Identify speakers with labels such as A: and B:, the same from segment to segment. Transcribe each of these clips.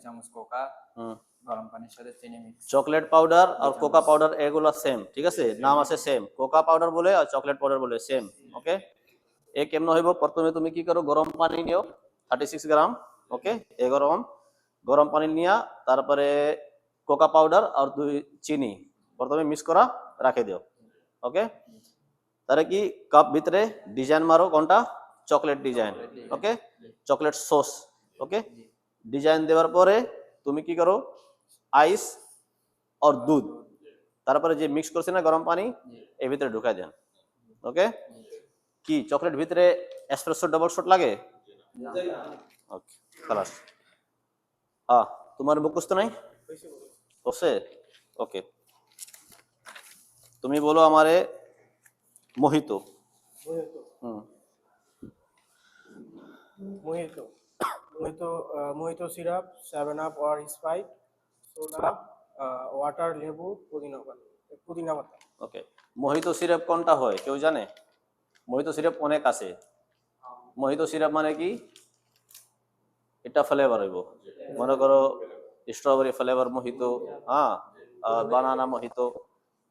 A: চামচ কোকা, গরম পানির সাথে চিনি মিক্স।
B: চকলেট পাউডার আর কোকা পাউডার এগুলো সেম, ঠিক আছে, নাম আছে সেম, কোকা পাউডার বলে আর চকলেট পাউডার বলে সেম। ওকে, এ কেমন হইব? প্রথমে তুমি কি করো, গরম পানি নিও 36 গ্রাম। ওকে, এ গরম পানি নিয়া তারপরে কোকা পাউডার আর চিনি প্রথমে মিক্স করা রাখে দিও। ওকে, তারে কি কাপ ভিতরে ডিজাইন মারো, কোনটা? Chocolate design. Okay, chocolate sauce. Okay, design দেওয়ার পরে তুমি কি করো, আইস আর দুধ তারপরে যে মিক্স করছে না গরম পানি এর ভিতরে ঢুকাই দেন। ওকে, কি চকলেট ভিতরে এসপ্রেসো ডাবল শট লাগে? ওকে, খালাস। তোমার মুখস্থ নাই বসে? ওকে, তুমি বলো আমারে mojito.
C: Mojito mojito mojito syrup, 7 up or Sprite, soda, water, লেবু, পুদিনা পাতা।
B: ওকে, মোহিতো সিরাপ কোনটা হয় কেউ জানে? মোহিতো সিরাপ অনেক আছে। মোহিতো সিরাপ মানে কি? এটা ফ্লেভার হইব, মনে করো স্ট্রবেরি ফ্লেভার মোহিতো, হ্যাঁ, আর বানানা মোহিতো,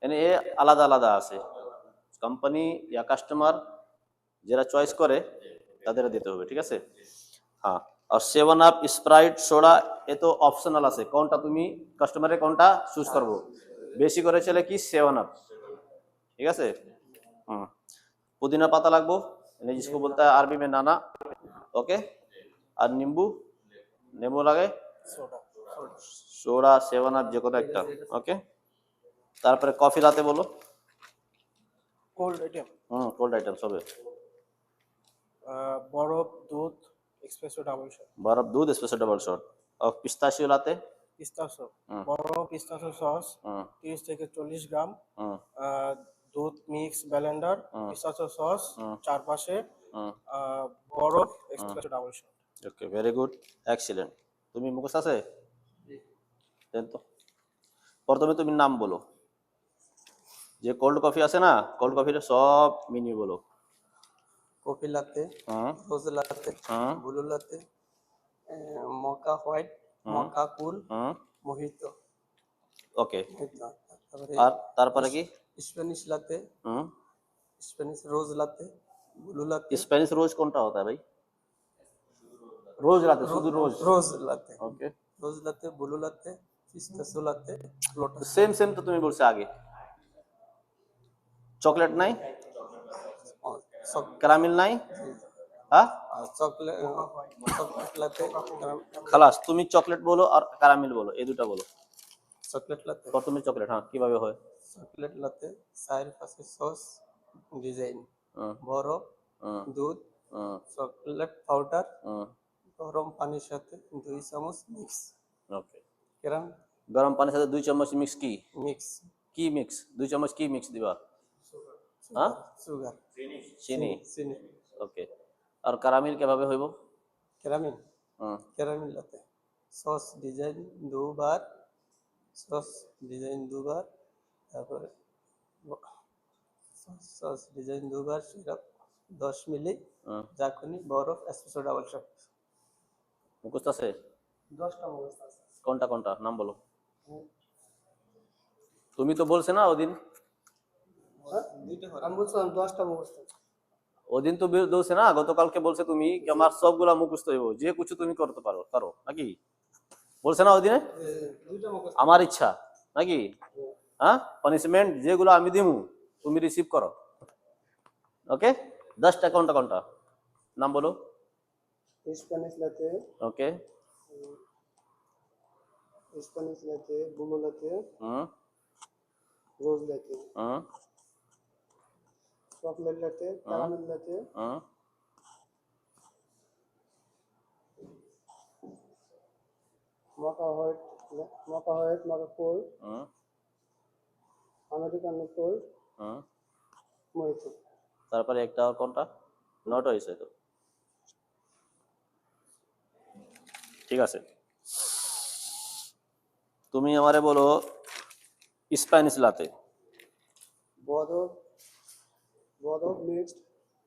B: এনে এ আলাদা আলাদা আছে। কোম্পানি ইয়া কাস্টমার যারা চয়েস করে তাদের দিতে হবে, ঠিক আছে। হ্যাঁ, আর 7 আপ, স্প্রাইট, সোডা এ তো অপশনাল আছে, কোনটা তুমি কাস্টমারের কোনটা চুজ করবো। বেশি করে চলে কি 7 আপ, ঠিক আছে। পুদিনা পাতা লাগবো, जिसको बोलता है अरबी में नाना। ओके, আর নেবু লাগে, সোডা, 7 আপ যে কোনো একটা। ওকে, তারপরে কফি লাতে বলো।
C: কোল্ড আইটেম,
B: কোল্ড আইটেম সবে।
C: বরফ দুধ এক্সপ্রেসো ডাবল শট।
B: বরফ দুধ এসপ্রেসো ডাবল শট। আর পিস্তাশিও লাতে,
C: পিস্তাশো, বরফ পিস্তাশো সস 30 থেকে 40 গ্রাম, দুধ মিক্স ব্লেন্ডার, পিস্তাশো সস চারপাশে, বরফ এক্সপ্রেসো ডাবল শট।
B: ওকে, ভেরি গুড, এক্সিলেন্ট। তুমি মুখস্থ আছে দেন তো। প্রথমে তুমি নাম বলো, যে কোল্ড কফি আছে না, কোল্ড কফির সব মেনু বলো।
D: কফি লাতে, রোজ লাতে, ব্লু লাতে, মকা হোয়াইট, মকা কুল, মোহিতো।
B: ওকে, আর তারপরে কি?
D: স্প্যানিশ লাতে, স্প্যানিশ रोज लाते, ब्लू लाते।
B: स्पेनिश रोज কোনটা होता है भाई? रोज लाते, শুধু रोज।
D: रोज लाते,
B: ओके,
D: रोज लाते, ब्लू लाते, पिस्ताशियो लाते, लोटस।
B: सेम सेम तो তুমি বলছো আগে। চকলেট নাই, ক্যারামেল নাই, হ্যাঁ
D: चॉकलेट लाते,
B: খালাস। তুমি চকলেট বলো আর ক্যারামেল বলো, এই দুটো বলো।
D: चॉकलेट लाते,
B: প্রথমে চকলেট, হ্যাঁ কিভাবে হয়?
D: চকলেট লাতে চারপাশে সস ডিজাইন, বরফ, দুধ, চকলেট পাউডার, গরম পানির সাথে 2 চামচ মিক্স।
B: ওকে,
D: কেরাম
B: গরম পানির সাথে 2 চামচ মিক্স কি
D: মিক্স,
B: কি মিক্স? 2 চামচ কি মিক্স দিবা? হ্যাঁ,
D: সুগার,
B: চিনি।
D: চিনি।
B: ওকে, আর ক্যারামেল কিভাবে হইব?
D: কেরামিন, কেরামিন লাতে সস ডিজাইন 2 বার, সস ডিজাইন 2 বার, তারপরে সস ডিজাইন 2 বার, সিরাপ 10 মিলি, জাকুনি, বরফ, এসপ্রেসো ডাবল শট।
B: মুখস্থ আছে?
C: 10টা মুখস্থ আছে।
B: কোনটা কোনটা নাম বলো। তুমি তো বলছে না ওদিন,
C: আমি বলছিলাম 10টা মুখস্থ।
B: ওদিন তো বলছে না, গতকালকে বলছে তুমি আমার সবগুলা মুখস্থ হইব, যে কিছু তুমি করতে পারো করো নাকি, বলছে না ওদিনে? আমার ইচ্ছা নাকি, হ্যাঁ, পানিশমেন্ট যেগুলো আমি দিমু তুমি রিসিভ করো। ওকে, 10টা কোনটা কোনটা নাম বলো।
C: স্প্যানিশ লাতে,
B: ওকে,
C: স্প্যানিশ লাতে, ব্লু লাতে, রোজ লাতে, chocolate লাতে, caramel লাতে, মকা white, মকা cold, Americano cold, mojito.
B: তারপরে একটা কোনটা নট হয়েছে তো, ঠিক আছে। তুমি আমারে বলো স্প্যানিশ লাতে।
C: বরফ মিক্সড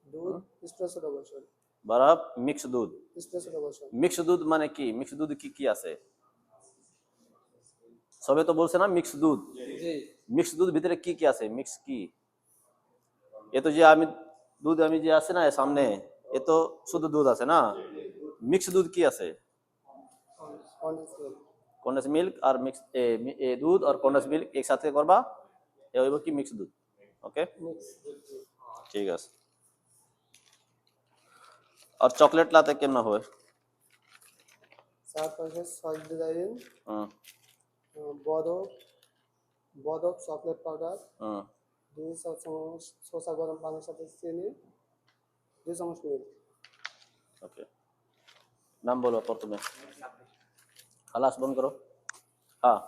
C: দুধ এসপ্রেসো ডাবল শট।
B: বরফ মিক্স দুধ,
C: এসপ্রেসো ডাবল শট।
B: মিক্স দুধ মানে কি? মিক্স দুধ কি কি আছে? সবে তো বলছে না মিক্স দুধ,
D: জি
B: মিক্স দুধ ভিতরে কি কি আছে, মিক্স কি, এ তো যে আমি দুধ আমি যে আছে না এর সামনে, এ তো শুধু দুধ আছে না, মিক্স দুধ কি আছে, কন্ডেন্স মিল্ক আর মিক্স দুধ আর কন্ডেন্স মিল্ক একসাথে করবা, এ হইব কি মিক্স দুধ। ওকে ঠিক আছে। আর চকলেট লাতে কেমন হয়?
E: 4 সস ডিজাইন,
B: হুম
E: বরফ, বরফ চকলেট পাউডার,
B: হুম
E: 2 চা চামচ শসা গরম পানির সাথে চিনি, 2 চামচ মিল্ক।
B: ওকে নাম বলো প্রথমে, খালাস বন্ধ করো। হ্যাঁ